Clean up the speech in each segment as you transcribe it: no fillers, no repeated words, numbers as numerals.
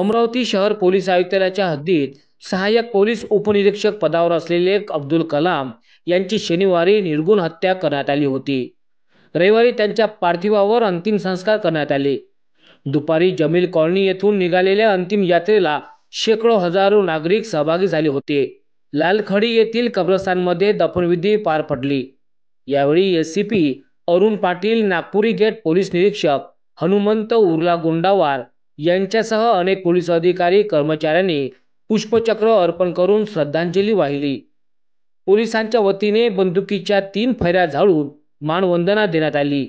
अमरावती शहर पोलीस आयुक्तालयाच्या हद्दीत सहाय्यक पोलीस उपनिरीक्षक पदावर असलेले अब्दुल कलाम यांची शनिवारी निर्घृण हत्या करण्यात आली होती। रविवारी त्यांच्या पार्थिवावर अंतिम संस्कार करण्यात आले। दुपारी जमील कॉलनी येथून निघालेल्या अंतिम यात्रेला शेकडो हजारो नागरिक सहभागी झाले होते। लालखडी येथील कब्रस्तानमध्ये दफनविधी पार पडली। यावेळी SCP Arun Patil, Nagpuri gate police निरीक्षक हनुमंत उर्ला गुंडावार यांच्यासह अनेक पोलीस अधिकारी कर्मचाऱ्यांनी पुष्पचक्र अर्पण करून श्रद्धांजली वाहिली। पोलिसांच्या वतीने बंदुकीच्या 3 फैऱ्या झाडून मानवंदना देण्यात आली।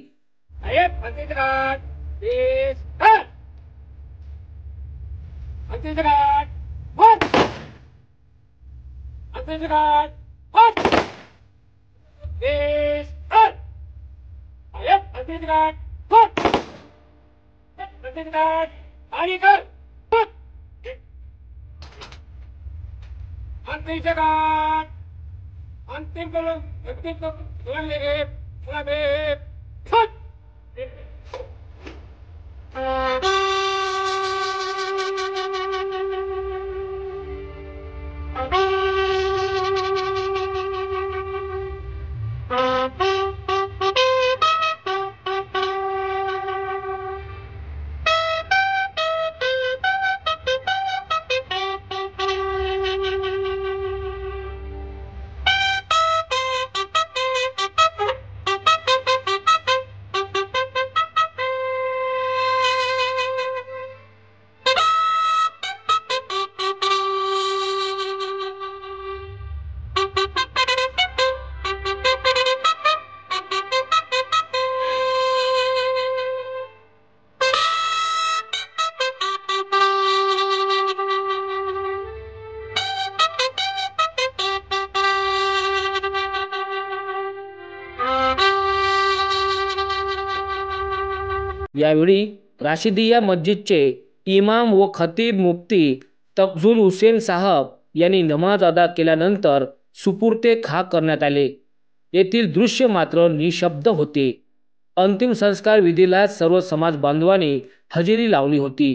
यावेळी राशिदिया मस्जिदचे इमाम व खतीब मुफ्ती तफजुल हुसेन साहब यांनी नमाज अदा केल्यानंतर सुपूर्ते खाक करण्यात आले। येथील दृश्य मात्र निशब्द होते। अंतिम संस्कार विधीला सर्व समाज बांधवांनी हजेरी लावली होती।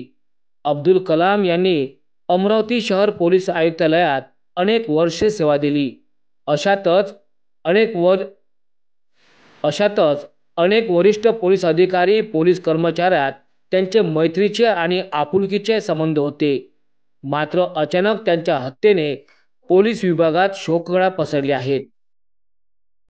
अब्दुल कलाम यांनी अमरावती शहर पोलीस आयुक्तालयात अनेक वर्षे सेवा दिली। अशातच अनेक वरिष्ठ पोलीस अधिकारी, पोलीस कर्मचाऱ्यात त्यांचे मैत्रीचे आणि आपुलकीचे संबंध होते। मात्र अचानक त्यांच्या हत्येने पोलीस विभागात शोककळा पसरली आहेत।